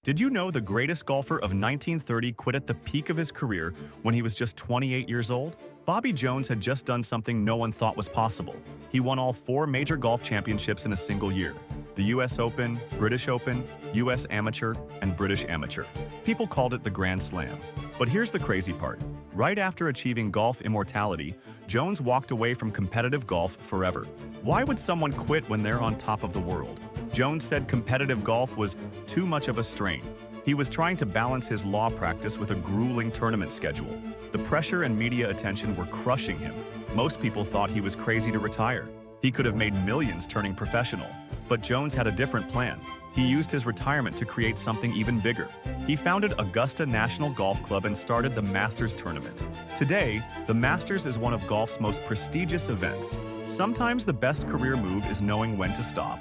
Did you know the greatest golfer of 1930 quit at the peak of his career when he was just 28 years old? Bobby Jones had just done something no one thought was possible. He won all four major golf championships in a single year: the US Open, British Open, US Amateur, and British Amateur. People called it the Grand Slam. But here's the crazy part. Right after achieving golf immortality, Jones walked away from competitive golf forever. Why would someone quit when they're on top of the world? Jones said competitive golf was too much of a strain. He was trying to balance his law practice with a grueling tournament schedule. The pressure and media attention were crushing him. Most people thought he was crazy to retire. He could have made millions turning professional. But Jones had a different plan. He used his retirement to create something even bigger. He founded Augusta National Golf Club and started the Masters Tournament. Today, the Masters is one of golf's most prestigious events. Sometimes the best career move is knowing when to stop.